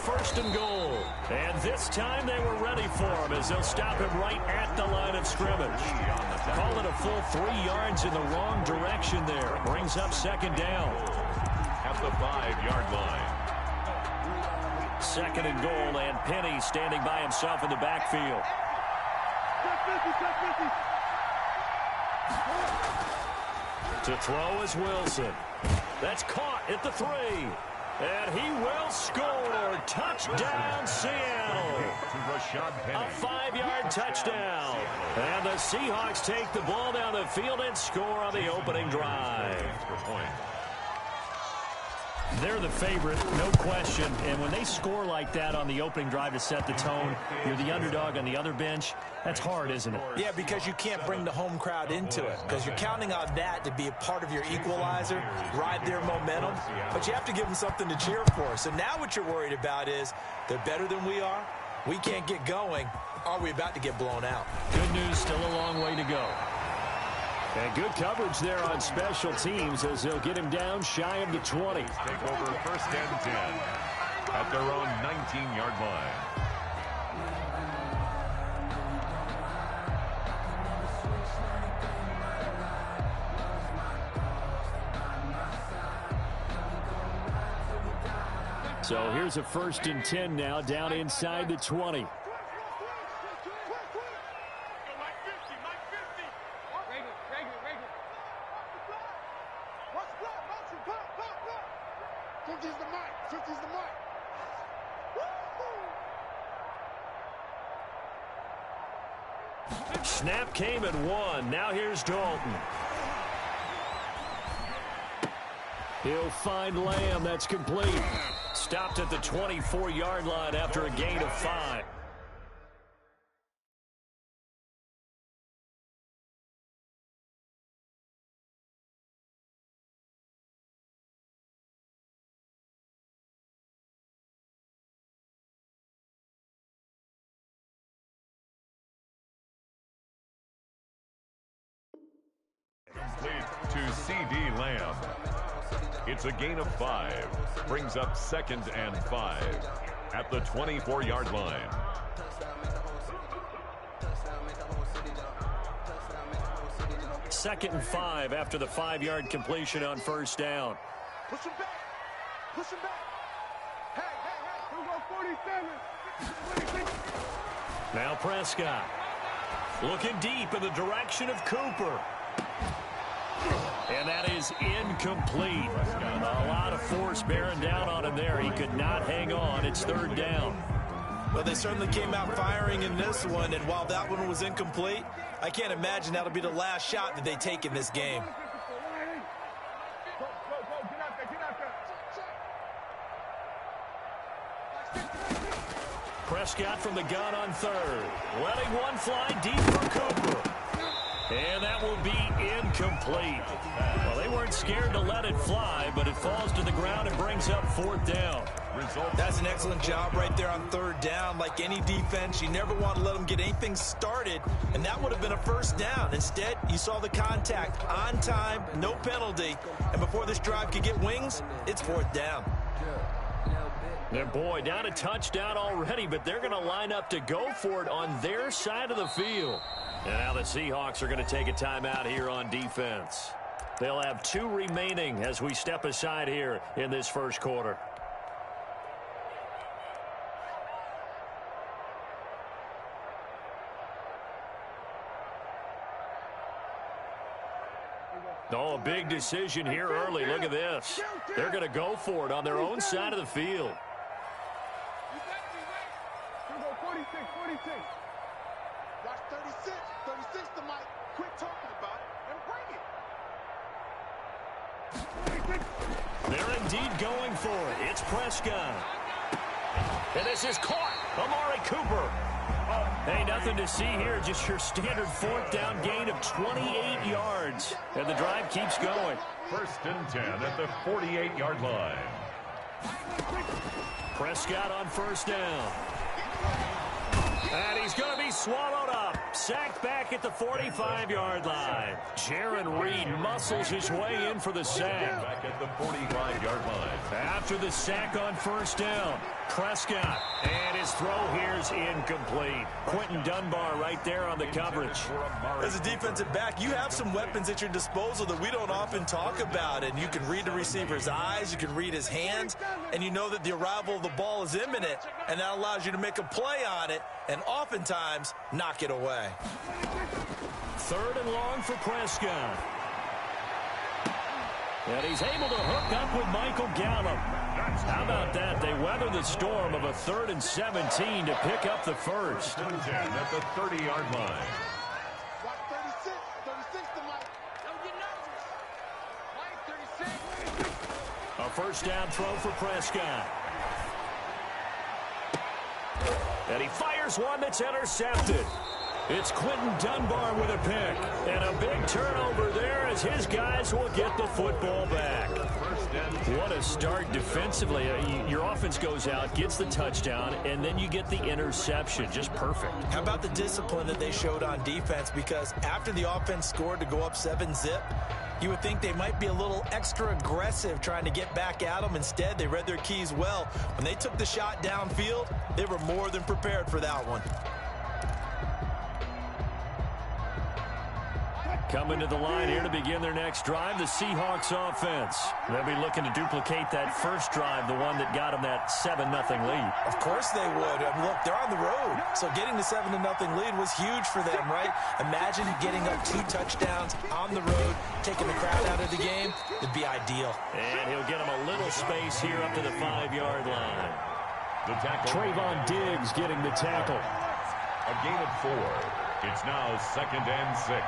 first and goal. And this time they were ready for him as they'll stop him right at the line of scrimmage. Call it a full 3 yards in the wrong direction there. Brings up second down. At the 5-yard line. Second and goal, and Penny standing by himself in the backfield. To throw is Wilson. That's caught at the 3. And he will score. Touchdown, Seattle. A 5-yard touchdown. And the Seahawks take the ball down the field and score on the opening drive. They're the favorite, no question. And when they score like that on the opening drive to set the tone, you're the underdog on the other bench. That's hard, isn't it? Yeah, because you can't bring the home crowd into it, because you're counting on that to be a part of your equalizer, ride their momentum. But you have to give them something to cheer for. So now what you're worried about is they're better than we are. We can't get going. Are we about to get blown out? Good news, still a long way to go. And good coverage there on special teams as they'll get him down shy of the 20. Take over first and 10 at their own 19-yard line. So here's a first and 10 now down inside the 20. Snap came at 1. Now here's Dalton. He'll find Lamb. That's complete. Stopped at the 24-yard line after a gain of 5. Complete to C.D. Lamb. It's a gain of 5. Brings up second and 5 at the 24-yard line. Second and 5 after the 5-yard completion on first down. Push him back. Push him back. Hey. We'll go 47. Now Prescott. Looking deep in the direction of Cooper. And that is incomplete. A lot of force bearing down on him there. He could not hang on. It's third down. Well, they certainly came out firing in this one, and while that one was incomplete, I can't imagine that'll be the last shot that they take in this game. Prescott from the gun on third. Letting one fly deep for Cooper. And that will be incomplete. Well, they weren't scared to let it fly, but it falls to the ground and brings up fourth down. That's an excellent job right there on third down. Like any defense, you never want to let them get anything started, and that would have been a first down. Instead, you saw the contact on time, no penalty, and before this drive could get wings, it's fourth down. Yeah, boy, down a touchdown already, but they're going to line up to go for it on their side of the field. And now the Seahawks are going to take a timeout here on defense. They'll have 2 remaining as we step aside here in this first quarter. Oh, a big decision here early. Look at this. They're going to go for it on their own side of the field. 46. Watch 36. 36 to Mike. Quit talking about it and bring it. They're indeed going for it. It's Prescott. And this is caught. Amari Cooper. Hey, nothing to see here. Just your standard fourth down gain of 28 yards. And the drive keeps going. First and 10 at the 48-yard line. Prescott on first down. And he's going to be swallowed up. Sacked back at the 45-yard line. Jaron Reed muscles his way in for the sack. Back at the 45-yard line. After the sack on first down, Prescott. And his throw here is incomplete. Quentin Dunbar right there on the coverage. As a defensive back, you have some weapons at your disposal that we don't often talk about. And you can read the receiver's eyes, you can read his hands, and you know that the arrival of the ball is imminent. And that allows you to make a play on it and oftentimes knock it away. 3rd and long for Prescott. And he's able to hook up with Michael Gallup. How about that? They weather the storm of a 3rd and 17 to pick up the first. 10 at the 30-yard line. Watch 36. 36 to Mike. Don't get nervous. Mike, 36. A first down throw for Prescott. And he fires one that's intercepted. It's Quentin Dunbar with a pick. And a big turnover there as his guys will get the football back. What a start defensively. Your offense goes out, gets the touchdown, and then you get the interception. Just perfect. How about the discipline that they showed on defense? Because after the offense scored to go up 7-zip, you would think they might be a little extra aggressive trying to get back at them. Instead, they read their keys well. When they took the shot downfield, they were more than prepared for that one. Coming to the line here to begin their next drive, the Seahawks offense. They'll be looking to duplicate that first drive, the one that got them that 7-0 lead. Of course they would. Look, they're on the road, so getting the 7-0 lead was huge for them, right? Imagine getting up 2 touchdowns on the road, taking the crowd out of the game. It'd be ideal. And he'll get them a little space here up to the 5-yard line. The tackle. Trayvon Diggs getting the tackle. A gain of 4. It's now 2nd and 6.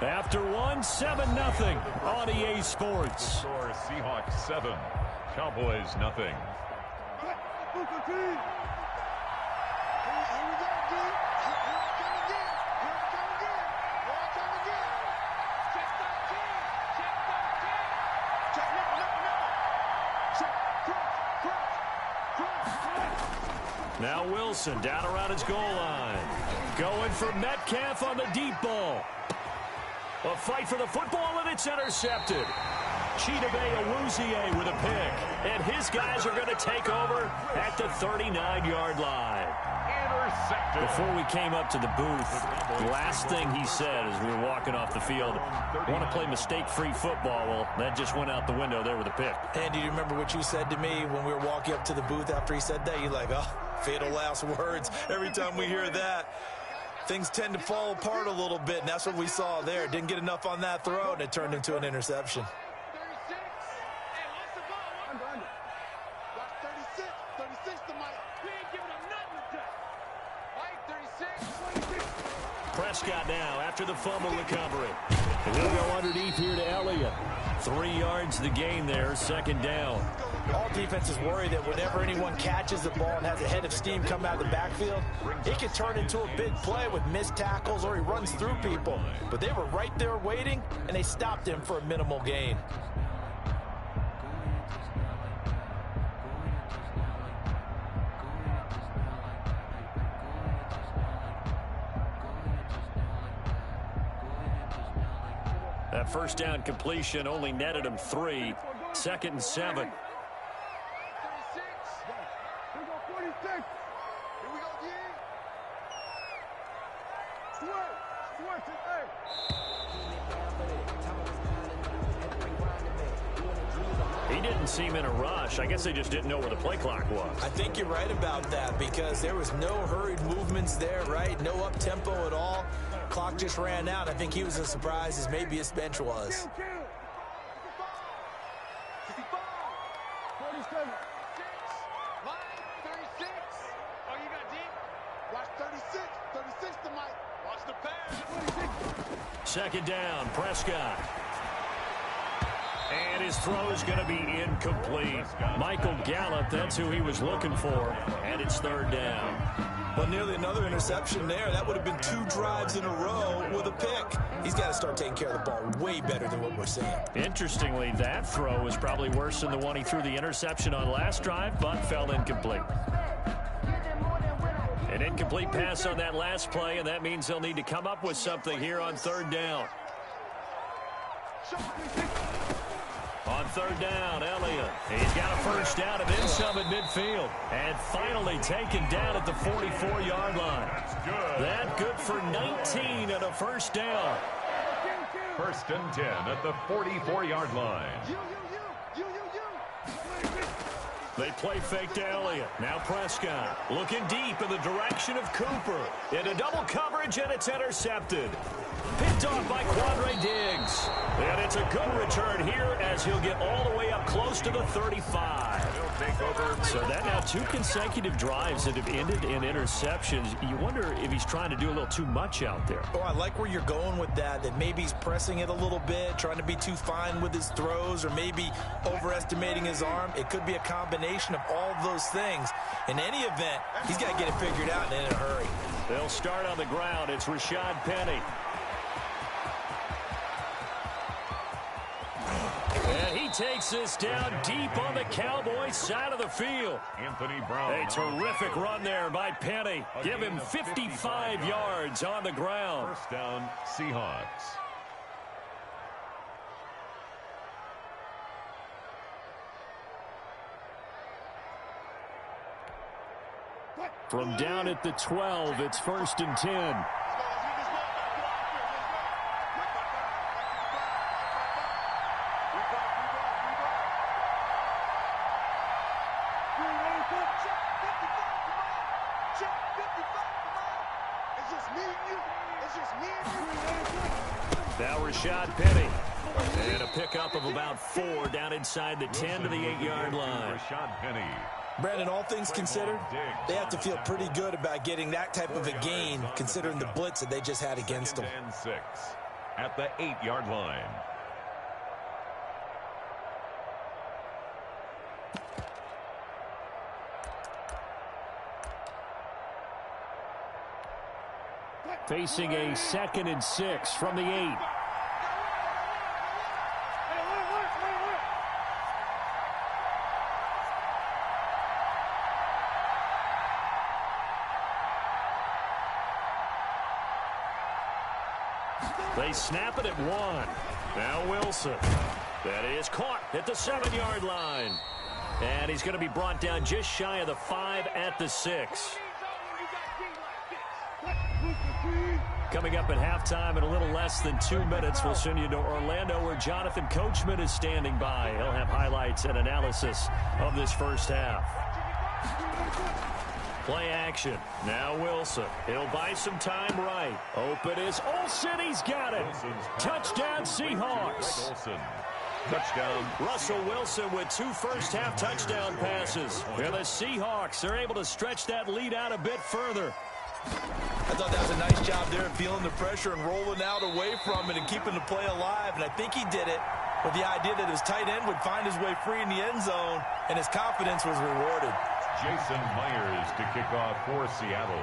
After one, 7-0 on EA Sports. Score Seahawks 7, Cowboys nothing. Now Wilson down around his goal line. Going for Metcalf on the deep ball. A fight for the football, and it's intercepted. Chidobe Awuzie with a pick. And his guys are going to take over at the 39-yard line. Intercepted. Before we came up to the booth, the last thing he said as we were walking off the field, want to play mistake-free football. Well, that just went out the window there with a pick. Andy, do you remember what you said to me when we were walking up to the booth after he said that? You're like, oh, fatal last words. Every time we hear that, things tend to fall apart a little bit, and that's what we saw there. Didn't get enough on that throw, and it turned into an interception. 36. Hey, watch the ball. Under. Watch 36. 36 to Mike. We ain't giving him nothing to touch. Mike, 36. Prescott now after the fumble recovery. And he'll go underneath here to Elliott. 3 yards to the gain there, 2nd down. All defenses worry that whenever anyone catches the ball and has a head of steam come out of the backfield, it can turn into a big play with missed tackles or he runs through people. But they were right there waiting, and they stopped him for a minimal gain. That first down completion only netted him 3. 2nd and 7. 36. Here we go, 46. Here we go, G. Switch it, hey. He didn't seem in a rush. I guess they just didn't know where the play clock was. I think you're right about that because there was no hurried movements there, right? No up-tempo at all. Clock just ran out. I think he was as surprised as maybe his bench was. 55. 47. 6. Mike, 36. Oh, you got deep? Watch 36. 36 to Mike. Watch the pass. 2nd down, Prescott. And his throw is going to be incomplete. Michael Gallup, that's who he was looking for. And it's 3rd down. Well, nearly another interception there. That would have been 2 drives in a row with a pick. He's got to start taking care of the ball way better than what we're seeing. Interestingly, that throw was probably worse than the one he threw the interception on last drive, but fell incomplete. An incomplete pass on that last play, and that means they'll need to come up with something here on 3rd down. On 3rd down, Elliott. He's got a first down and then some at midfield. And finally taken down at the 44-yard line. That good for 19 and a first down. 1st and 10 at the 44-yard line. They play fake to Elliott. Now Prescott looking deep in the direction of Cooper. Into double coverage, and it's intercepted. Picked off by Quandre Diggs. And it's a good return here as he'll get all the way up close to the 35. So that now 2 consecutive drives that have ended in interceptions. You wonder if he's trying to do a little too much out there. Oh, I like where you're going with that maybe he's pressing it a little bit, trying to be too fine with his throws, or maybe overestimating his arm. It could be a combination of all of those things. In any event, he's got to get it figured out and in a hurry. They'll start on the ground. It's Rashad Penny. And he takes this down deep on the Cowboys side of the field. Anthony Brown. A terrific run there by Penny. Give him 55 yards on the ground. 1st down, Seahawks. From down at the 12, it's 1st and 10. Now Rashad Penny. And a pickup of about 4 down inside the 10 to the 8-yard line. Rashad Penny. Brandon, all things considered, they have to feel pretty good about getting that type of a gain, considering the blitz that they just had against them. 2nd and 6 at the 8-yard line. Facing a 2nd and 6 from the 8. They snap it at 1. Now Wilson. That is caught at the 7-yard line. And he's going to be brought down just shy of the 5 at the 6. Coming up at halftime in a little less than 2 minutes, we'll send you to Orlando where Jonathan Coachman is standing by. He'll have highlights and analysis of this first half. Play action. Now Wilson. He'll buy some time right. Open is Olsen. He's got it. Touchdown Seahawks. Touchdown. Russell Wilson with 2 first-half touchdown passes. And the Seahawks are able to stretch that lead out a bit further. I thought that was a nice job there, feeling the pressure and rolling out away from it and keeping the play alive. And I think he did it with the idea that his tight end would find his way free in the end zone, and his confidence was rewarded. Jason Myers to kick off for Seattle.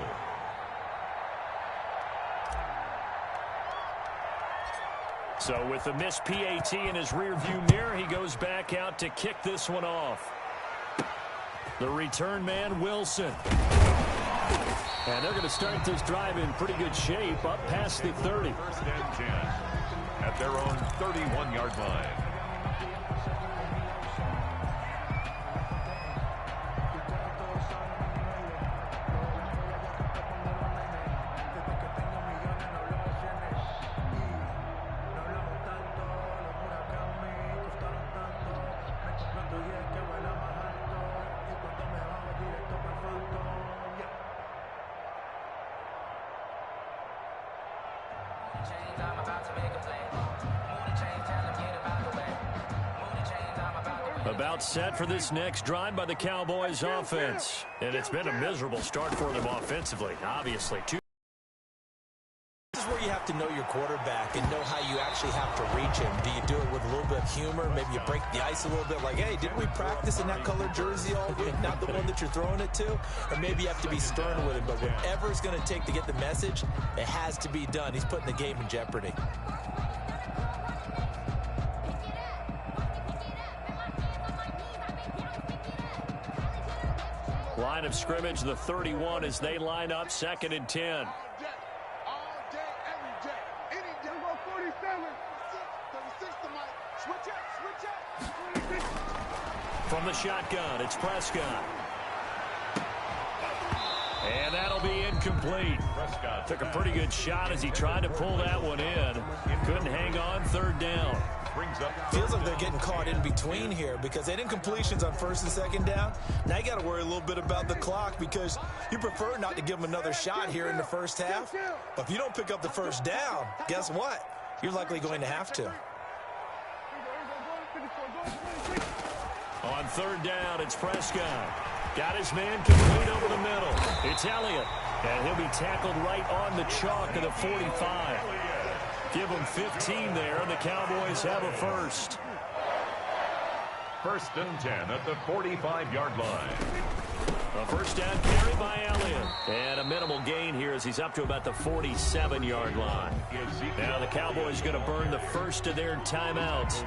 So with the missed PAT in his rearview mirror, he goes back out to kick this one off. The return man, Wilson. And they're going to start this drive in pretty good shape, up past the 30. 1st and 10 at their own 31-yard line. About set for this next drive by the Cowboys offense. And it's been a miserable start for them offensively, obviously. This is where you have to know your quarterback and know how you actually have to reach him. Do you do it with a little bit of humor? Maybe you break the ice a little bit like, hey, didn't we practice in that colored jersey all week? Not the one that you're throwing it to? Or maybe you have to be stern with him. But whatever it's going to take to get the message, it has to be done. He's putting the game in jeopardy. Line of scrimmage, the 31 as they line up, 2nd and 10. All day, every day, any day. 47. 36 to Mike. Switch up. From the shotgun, it's Prescott. And that'll be incomplete. Prescott took a pretty good shot as he tried to pull that one in. Couldn't hang on, 3rd down. Feels like they're getting caught in between here because they had incompletions on 1st and 2nd down. Now you got to worry a little bit about the clock because you prefer not to give them another shot here in the first half. But if you don't pick up the 1st down, guess what? You're likely going to have to. On 3rd down, it's Prescott. Got his man complete over the middle. It's Elliott. And he'll be tackled right on the chalk of the 45. Give them 15 there, and the Cowboys have a first. 1st and 10 at the 45-yard line. A first down carry by Elliott. And a minimal gain here as he's up to about the 47-yard line. Now the Cowboys going to burn the first of their timeouts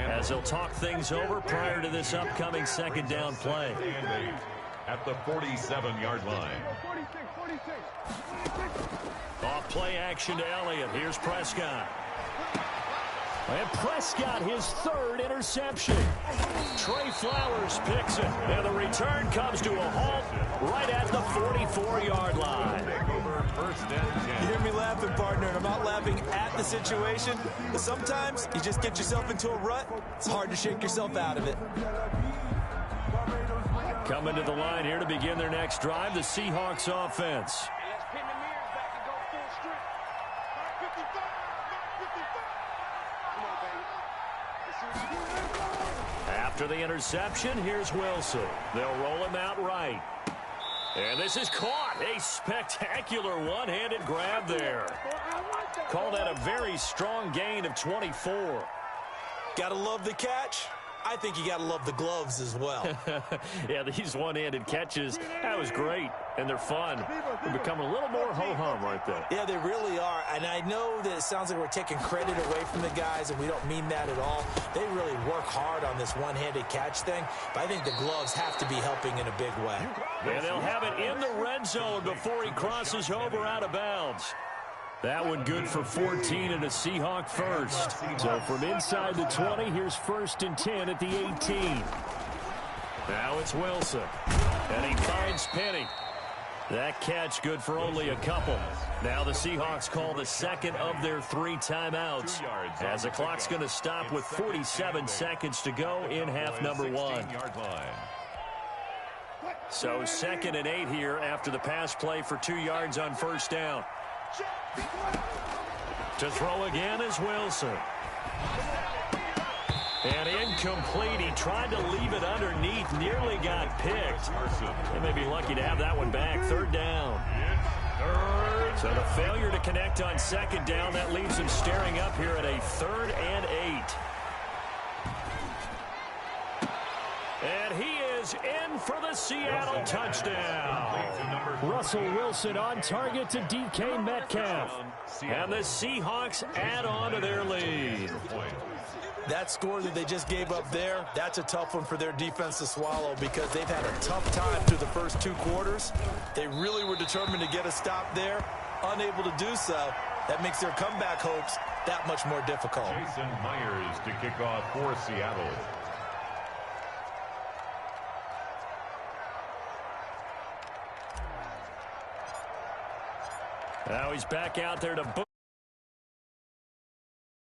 as they'll talk things over prior to this upcoming 2nd down play. At the 47-yard line. Off play action to Elliott. Here's Prescott. And Prescott, his 3rd interception. Trey Flowers picks it. And the return comes to a halt right at the 44-yard line. You hear me laughing, partner, and I'm not laughing at the situation. But sometimes you just get yourself into a rut. It's hard to shake yourself out of it. Coming to the line here to begin their next drive, the Seahawks offense. After the interception, here's Wilson. They'll roll him out right. And this is caught. A spectacular one-handed grab there. Call that a very strong gain of 24. Gotta love the catch. I think you got to love the gloves as well. Yeah, these one-handed catches, that was great, and they're fun. They're becoming a little more ho-hum right there. Yeah, they really are, and I know that it sounds like we're taking credit away from the guys, and we don't mean that at all. They really work hard on this one-handed catch thing, but I think the gloves have to be helping in a big way. And they'll have it in the red zone before he crosses over out of bounds. That one good for 14 and a Seahawk first. So from inside the 20, here's 1st and 10 at the 18. Now it's Wilson. And he finds Penny. That catch good for only a couple. Now the Seahawks call the 2nd of their 3 timeouts as the clock's going to stop with 47 seconds to go in half number 1. So 2nd and 8 here after the pass play for 2 yards on 1st down. To throw again is Wilson. And incomplete. He tried to leave it underneath. Nearly got picked. They may be lucky to have that one back. 3rd down. So the failure to connect on 2nd down, that leaves him staring up here at a 3rd and 8. And he is in for the Seattle touchdown. Russell Wilson on target to DK Metcalf. And the Seahawks add on to their lead. That score that they just gave up there, that's a tough one for their defense to swallow because they've had a tough time through the first 2 quarters. They really were determined to get a stop there, unable to do so. That makes their comeback hopes that much more difficult. Jason Myers to kick off for Seattle. Now he's back out there to